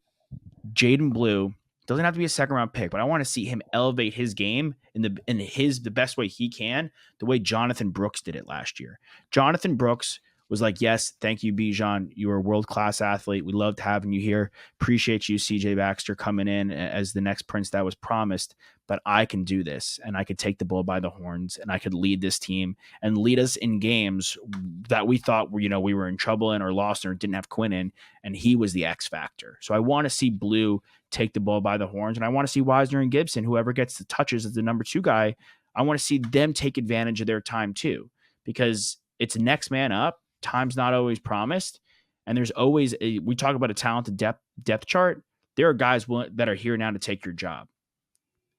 Jaden Blue, doesn't have to be a second round pick, but I want to see him elevate his game in the best way he can, the way Jonathan Brooks did it last year. Jonathan Brooks was like, yes, thank you, Bijan. You are a world-class athlete. We loved having you here. Appreciate you, CJ Baxter, coming in as the next Prince that was promised. But I can do this, and I could take the bull by the horns, and I could lead this team and lead us in games that we thought were, we were in trouble in or lost or didn't have Quinn in, and he was the X factor. So I want to see Blue take the bull by the horns, and I want to see Wisner and Gibson, whoever gets the touches as the number 2 guy, I want to see them take advantage of their time too, because it's next man up. Time's not always promised, and there's always we talk about a talented depth chart. There are guys that are here now to take your job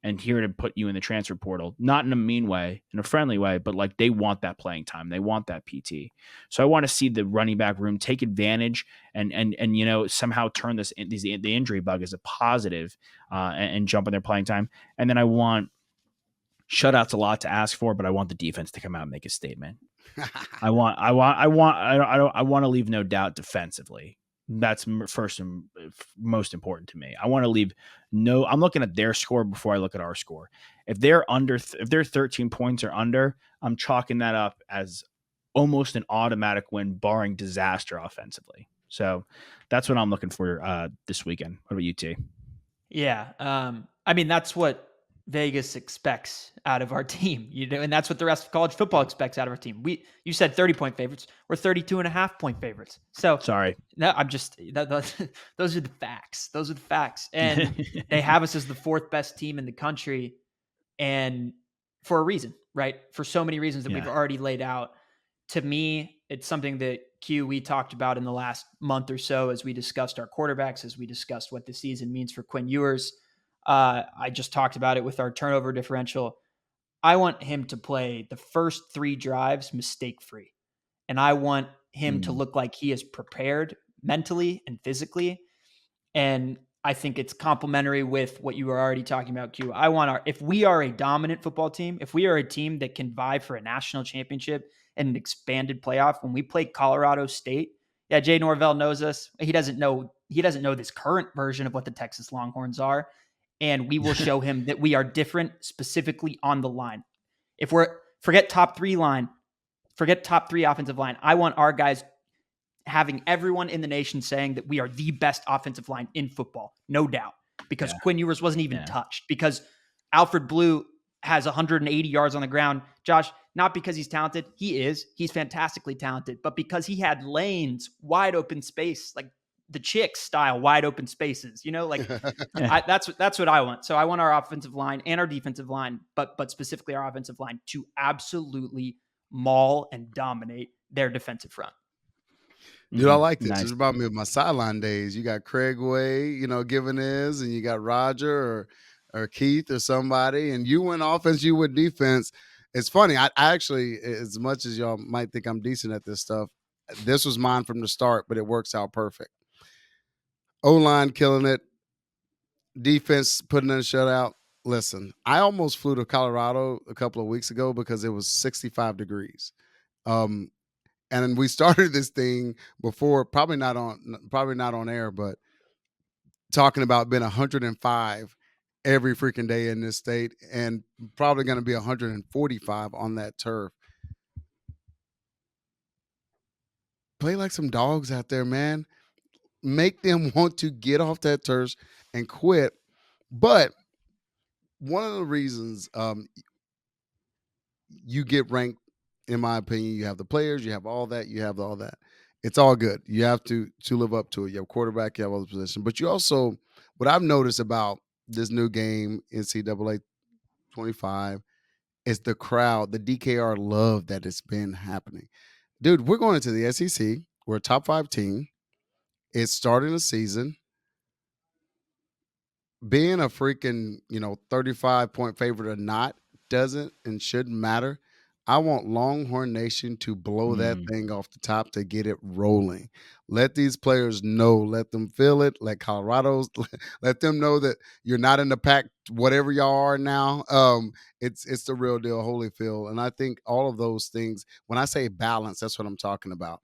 and here to put you in the transfer portal, not in a mean way, in a friendly way, but like they want that playing time. They want that PT. So I want to see the running back room take advantage and somehow turn the injury bug as a positive and jump in their playing time. And then I want shutouts a lot to ask for, but I want the defense to come out and make a statement. I want to leave no doubt defensively. That's first and most important to me. I want to leave I'm looking at their score before I look at our score. If they're if they're 13 points or under, I'm chalking that up as almost an automatic win, barring disaster offensively. So that's what I'm looking for this weekend. What about you, T? Yeah. I mean, that's what Vegas expects out of our team, and that's what the rest of college football expects out of our team. You said 30-point favorites. We're 32.5-point favorites. So sorry. No, I'm just those are the facts. Those are the facts. And they have us as the 4th best team in the country, and for a reason, right? For so many reasons that we've already laid out. To me, it's something that we talked about in the last month or so as we discussed our quarterbacks, as we discussed what the season means for Quinn Ewers. I just talked about it with our turnover differential. I want him to play the first 3 drives mistake-free. And I want him to look like he is prepared mentally and physically. And I think it's complementary with what you were already talking about, Q. If we are a dominant football team, if we are a team that can vie for a national championship and an expanded playoff, when we play Colorado State, Jay Norvell knows us. He doesn't know this current version of what the Texas Longhorns are. And we will show him that we are different specifically on the line. If forget top 3 offensive line. I want our guys having everyone in the nation saying that we are the best offensive line in football, no doubt, because Quinn Ewers wasn't even touched, because Alfred Blue has 180 yards on the ground. Josh, not because he's talented. He's fantastically talented, but because he had lanes, wide open space, like the Chicks style wide open spaces, that's what I want. So I want our offensive line and our defensive line, but specifically our offensive line, to absolutely maul and dominate their defensive front. Dude, I like this. Nice. It's about me with my sideline days. You got Craig Way, giving his, and you got Roger or Keith or somebody, and you went offense, you went defense. It's funny. I actually, as much as y'all might think I'm decent at this stuff, this was mine from the start, but it works out perfect. O-line killing it. Defense putting in a shutout. Listen, I almost flew to Colorado a couple of weeks ago because it was 65 degrees. And we started this thing before, probably not on air, but talking about being 105 every freaking day in this state, and probably going to be 145 on that turf. Play like some dogs out there, man. Make them want to get off that turf and quit. But one of the reasons you get ranked, in my opinion, you have the players, you have all that. It's all good. You have to live up to it. You have quarterback, you have all the positions. But you also, what I've noticed about this new game, NCAA 25, is the crowd, the DKR love that it's been happening. Dude, we're going into the SEC. We're a top 5 team. It's starting the season. Being a freaking, 35-point favorite or not doesn't and shouldn't matter. I want Longhorn Nation to blow that thing off the top to get it rolling. Let these players know. Let them feel it. Let Colorado's let them know that you're not in the pack, whatever y'all are now. It's the real deal, Holyfield. And I think all of those things, when I say balance, that's what I'm talking about.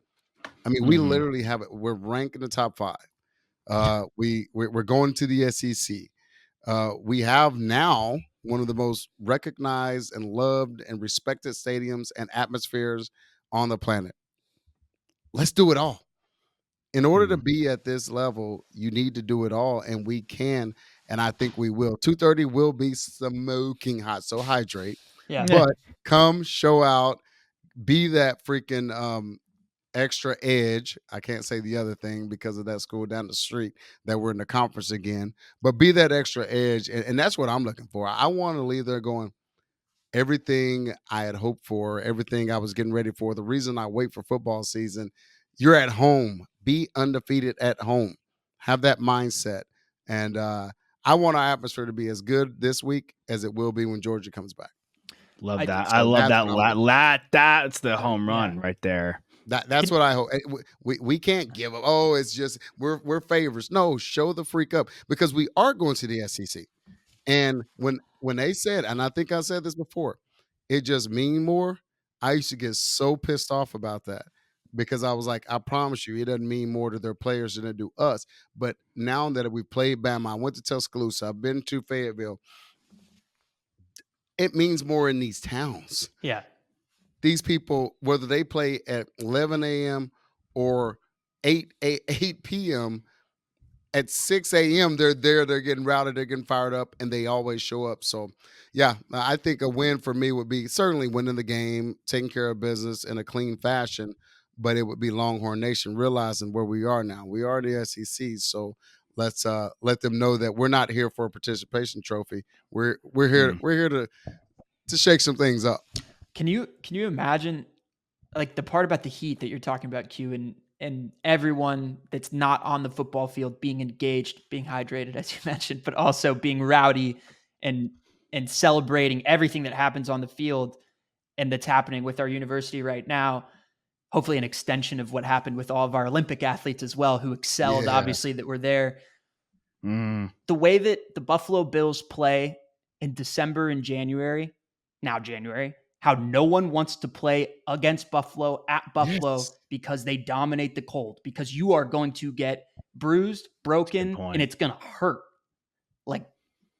I mean, we literally have it. We're ranked in the top 5. We're going to the SEC. We have now one of the most recognized and loved and respected stadiums and atmospheres on the planet. let's do it all. In order to be at this level, you need to do it all, and we can, and I think we will. 2:30 will be smoking hot, so hydrate. Yeah. But come show out, be that freaking extra edge. I can't say the other thing because of that school down the street that we're in the conference again, but be that extra edge, and that's what I'm looking for. I want to leave there going, everything I had hoped for, everything I was getting ready for. The reason I wait for football season, you're at home. Be undefeated at home. Have that mindset. And I want our atmosphere to be as good this week as it will be when Georgia comes back. Love I- that. so I love that's that. what I'm That's the home run Yeah. right there. That's what I hope. We can't give up. Oh, it's just we're favorites. No, show the freak up, because we are going to the SEC. And when they said, and I think I said this before, it just mean more. I used to get so pissed off about that, because I was like, I promise you, it doesn't mean more to their players than it do us. But now that we played Bama, I went to Tuscaloosa, I've been to Fayetteville. It means more in these towns. Yeah. These people, whether they play at 11 a.m. or 8 p.m., at 6 a.m. they're there, they're getting routed, they're getting fired up, and they always show up. So yeah, I think a win for me would be certainly winning the game, taking care of business in a clean fashion, but it would be Longhorn Nation realizing where we are now. We are the SEC, so let's let them know that we're not here for a participation trophy. We're here to shake some things up. Can you imagine, like, the part about the heat that you're talking about, Q, and everyone that's not on the football field being engaged, being hydrated, as you mentioned, but also being rowdy and celebrating everything that happens on the field and that's happening with our university right now. Hopefully an extension of what happened with all of our Olympic athletes as well, who excelled, Yeah. obviously, that were there. Mm. The way that the Buffalo Bills play in December and January, how no one wants to play against Buffalo at Buffalo Yes. because they dominate the cold, because you are going to get bruised, broken, point. and it's going to hurt. Like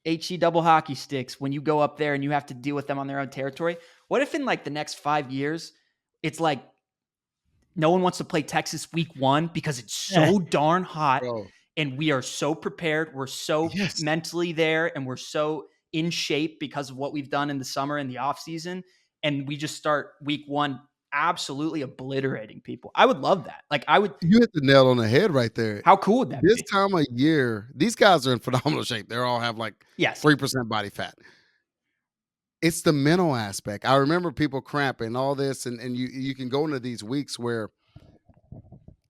HE double hockey sticks when you go up there and you have to deal with them on their own territory. What if in like the next 5 years, it's like no one wants to play Texas week 1 because it's so darn hot. Bro. And we are so prepared. We're so Yes. mentally there, and we're so in shape because of what we've done in the summer and the off season. And we just start week 1 absolutely obliterating people. I would love that. Like, I would. You hit the nail on the head right there. How cool would that This be? time of year, these guys are in phenomenal shape. They all have like Yes. 3% body fat. It's the mental aspect. I remember people cramping, all this, and you can go into these weeks where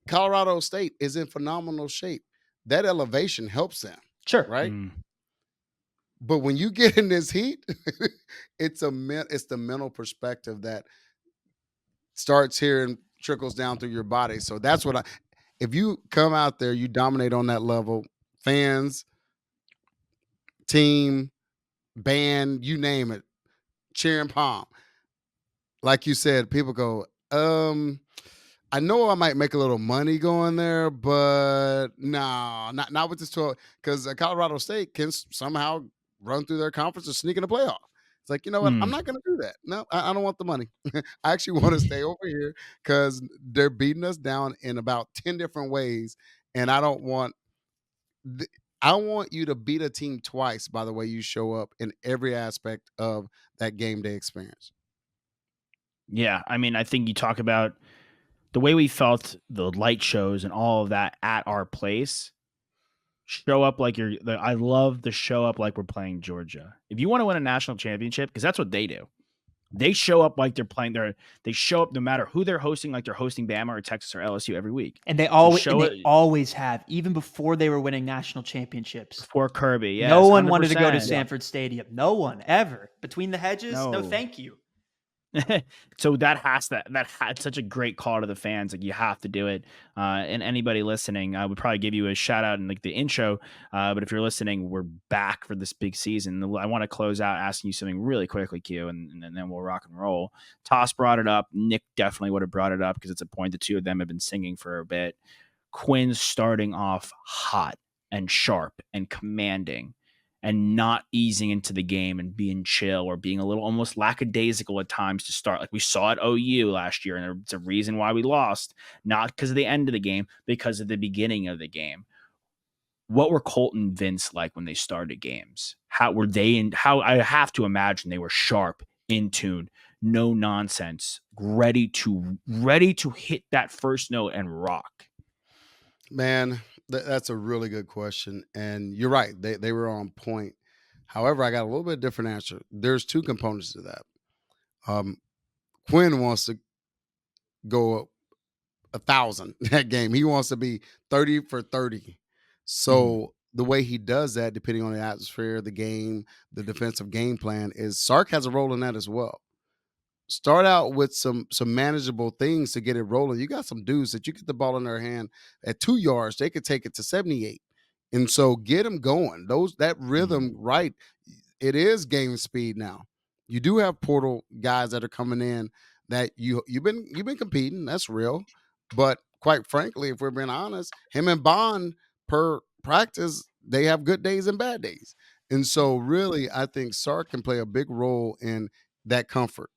Colorado State is in phenomenal shape. That elevation helps them, Sure. right? Mm. But when you get in this heat, it's the mental perspective that starts here and trickles down through your body. So that's what if you come out there, you dominate on that level, fans, team, band, you name it, cheer and palm. Like you said, people go, I know I might make a little money going there, but no, not with this 12, because Colorado State can somehow run through their conference and sneak in the playoff. It's like, you know what? I'm not going to do that. No, I don't want the money. I actually want to stay over here because they're beating us down in about 10 different ways, and I don't want. I want you to beat a team twice by the way you show up in every aspect of that game day experience. Yeah, I mean, I think you talk about the way we felt the light shows and all of that at our place. Show up like I love the show up like we're playing Georgia. If you want to win a national championship, because that's what they do. They show up like they're playing they show up no matter who they're hosting, like they're hosting Bama or Texas or LSU every week. And they always have, even before they were winning national championships. For Kirby, yes. No one wanted to go to 100%. Sanford Stadium. No one ever. Between the hedges, no No. thank you. So that had such a great call to the fans. Like, you have to do it. And anybody listening, I would probably give you a shout out in like the intro. But if you're listening, we're back for this big season. I want to close out asking you something really quickly, Q, and then we'll rock and roll. Toss brought it up. Nick definitely would have brought it up because it's a point the two of them have been singing for a bit. Quinn starting off hot and sharp and commanding. and not easing into the game and being chill or being a little almost lackadaisical at times to start. Like we saw at OU last year, and it's a reason why we lost, not because of the end of the game, because of the beginning of the game. What were Colton and Vince like when they started games? How were they in? How I have to imagine they were sharp, in tune, no nonsense, ready to hit that first note and rock. Man, that's a really good question. And you're right. They were on point. However, I got a little bit different answer. There's two components to that. Um, Quinn wants to go 1,000 that game. He wants to be 30 for 30. So the way he does that, depending on the atmosphere, the game, the defensive game plan, is Sark has a role in that as well. Start out with some manageable things to get it rolling. You got some dudes that you get the ball in their hand at 2 yards, they could take it to 78. And so get them going. That rhythm, right? It is game speed now. You do have portal guys that are coming in that you've been competing. That's real. But quite frankly, if we're being honest, him and Bond per practice, they have good days and bad days. And so really, I think Sark can play a big role in that comfort.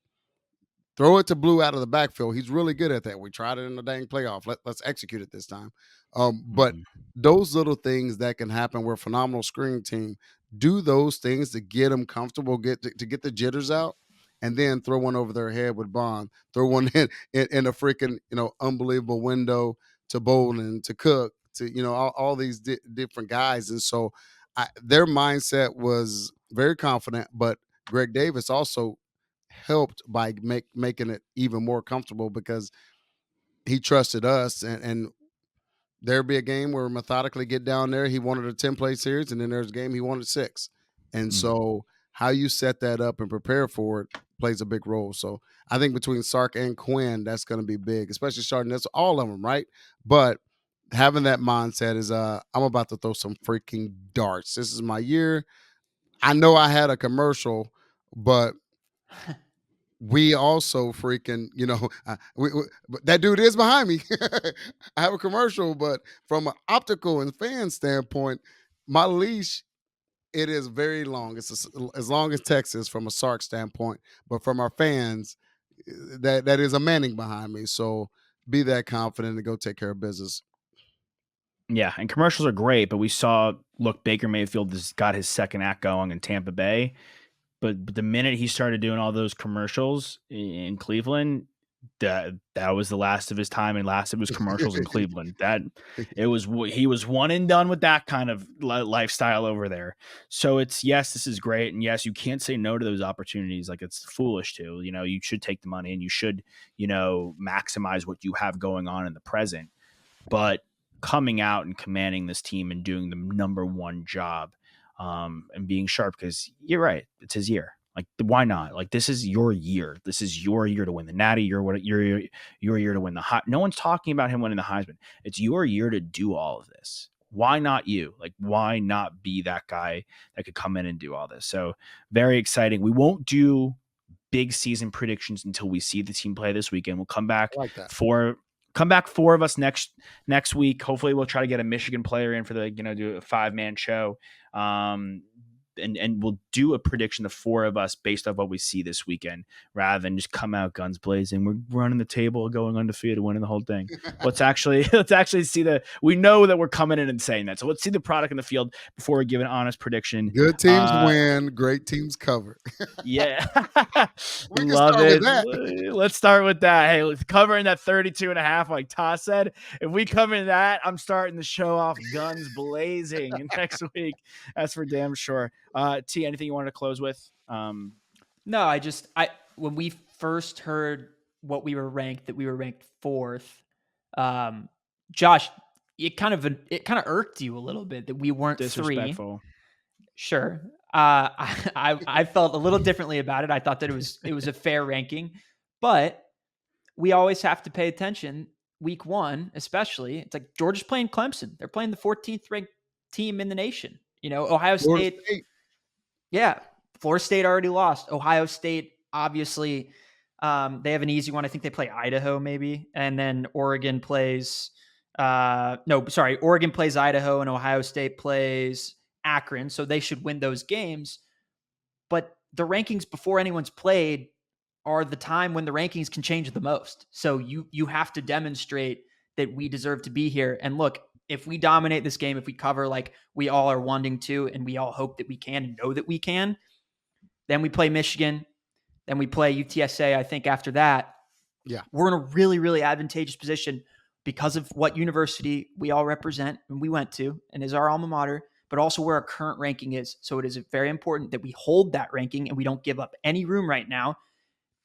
Throw it to Blue out of the backfield. He's really good at that. We tried it in the dang playoff. Let's execute it this time. But those little things that can happen. We're a phenomenal screen team. Do those things to get them comfortable, to get the jitters out, and then throw one over their head with Bond. Throw one in a freaking unbelievable window to Bolden, to Cook, to all these different guys. And so their mindset was very confident, but Greg Davis also helped by making it even more comfortable because he trusted us. And there'd be a game where we methodically get down there. He wanted a 10-play series, and then there's a game he wanted 6. And so how you set that up and prepare for it plays a big role. So I think between Sark and Quinn, that's going to be big, especially starting this, all of them, right? But having that mindset is I'm about to throw some freaking darts. This is my year. I know I had a commercial, but we also freaking, that dude is behind me. I have a commercial, but from an optical and fan standpoint, my leash, it is very long. It's as long as Texas from a Sark standpoint, but from our fans, that is a Manning behind me. So be that confident and go take care of business. Yeah, and commercials are great, but we saw, Baker Mayfield has got his second act going in Tampa Bay. But the minute he started doing all those commercials in Cleveland, that was the last of his time and last of his commercials in Cleveland. He was one and done with that kind of lifestyle over there. So yes, this is great, and yes, you can't say no to those opportunities. Like, it's foolish to. You should take the money and you should maximize what you have going on in the present. But coming out and commanding this team and doing the number one job, and being sharp, because you're right, it's his year. Like, why not? Like, this is your year. This is your year to win the Natty. Your year to win the hot. No one's talking about him winning the Heisman. It's your year to do all of this. Why not you? Like, why not be that guy that could come in and do all this? So very exciting. We won't do big season predictions until we see the team play this weekend. We'll come back four of us next week. Hopefully we'll try to get a Michigan player in for the do a 5-man show, and we'll do a prediction, the 4 of us, based off what we see this weekend, rather than just come out guns blazing. We're running the table, going undefeated, winning the whole thing. let's actually see we know that we're coming in and saying that, so let's see the product in the field before we give an honest prediction. Good teams win, great teams cover. Yeah. We can Love start it. with that. Let's start with that. Hey, let's cover in that 32.5, like Toss said. If we come in that, I'm starting the show off guns blazing next week. That's for damn sure. T, anything you wanted to close with? No, I when we first heard what we were ranked, that we were ranked 4th, Josh, it kind of irked you a little bit that we weren't 3. Disrespectful. Sure. I felt a little differently about it. I thought that it was a fair ranking, but we always have to pay attention. Week 1, especially, it's like Georgia's playing Clemson. They're playing the 14th ranked team in the nation. Ohio State. Yeah. Florida State already lost. Ohio State, obviously, they have an easy one. I think they play Idaho maybe. And then Oregon plays, Oregon plays Idaho, and Ohio State plays Akron, so they should win those games. But the rankings before anyone's played are the time when the rankings can change the most. So you have to demonstrate that we deserve to be here. And look, if we dominate this game, if we cover like we all are wanting to, and we all hope that we can and know that we can, then we play Michigan, then we play UTSA. I think after that, we're in a really, really advantageous position because of what university we all represent and we went to and is our alma mater, but also where our current ranking is. So it is very important that we hold that ranking and we don't give up any room right now.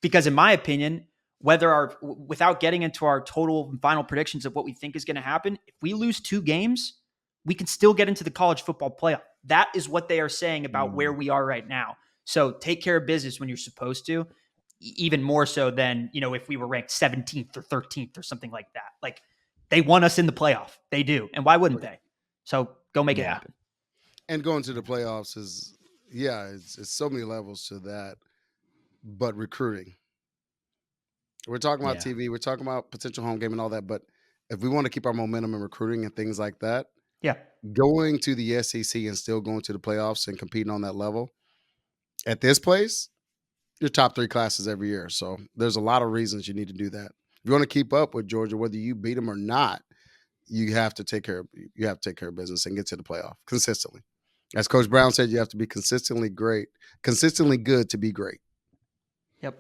Because in my opinion, without getting into our total and final predictions of what we think is going to happen, if we lose 2 games, we can still get into the college football playoff. That is what they are saying about where we are right now. So take care of business when you're supposed to, even more so than, if we were ranked 17th or 13th or something like that. Like, they want us in the playoff. They do. And why wouldn't they? So go make it happen. And going to the playoffs is, it's so many levels to that. But recruiting, we're talking about TV, we're talking about potential home game and all that. But if we want to keep our momentum in recruiting and things like that, going to the SEC and still going to the playoffs and competing on that level at this place, your top 3 classes every year. So there's a lot of reasons you need to do that. If you want to keep up with Georgia, whether you beat them or not, you have to take care of business and get to the playoff consistently. As Coach Brown said, you have to be consistently good to be great. Yep.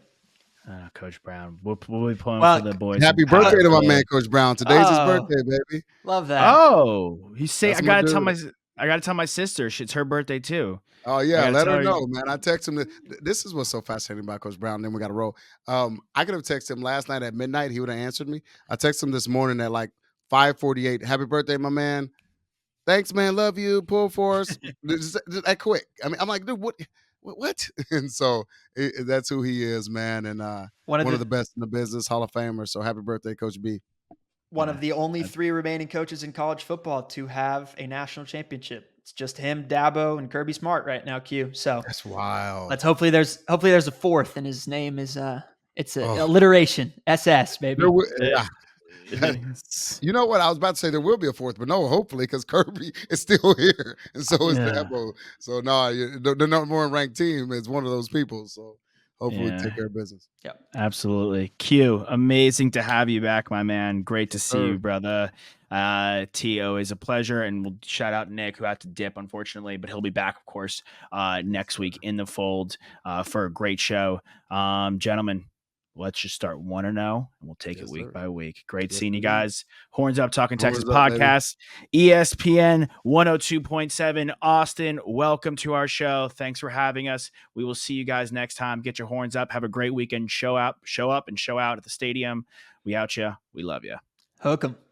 Coach Brown. We'll be pulling for the boys. Happy birthday to my man, Coach Brown. Today's his birthday, baby. Love that. Oh, you say I gotta tell my sister. It's her birthday too. Oh yeah, let her know, man. I text him. This is what's so fascinating about Coach Brown. Then we got to roll. I could have texted him last night at midnight. He would have answered me. I texted him this morning at like 5:48. Happy birthday, my man. Thanks, man. Love you. Pull for us. just that quick. I mean, I'm like, dude, what? And so that's who he is, man. And one of the best in the business, Hall of Famer. So happy birthday, Coach B. One of the only 3 remaining coaches in college football to have a national championship. It's just him, Dabo, and Kirby Smart right now, Q. So that's wild. Let's hopefully there's a 4th, and his name is it's an alliteration. SS, baby. You know what? I was about to say there will be a 4th, but no, hopefully, because Kirby is still here, and so is Dabo. So no, the number 1 ranked team is one of those people. So hopefully, take care of business. Yep, absolutely. Q, amazing to have you back, my man. Great to see you, brother. T, always a pleasure, and we'll shout out Nick, who had to dip, unfortunately, but he'll be back, of course, next week in the fold for a great show, gentlemen. Let's just start 1-0, and we'll take it week by week. Great seeing you guys. Horns Up, Talking Texas podcast, ESPN 102.7 Austin. Welcome to our show. Thanks for having us. We will see you guys next time. Get your horns up. Have a great weekend. Show up, and show out at the stadium. We out ya. We love ya. Hook 'em.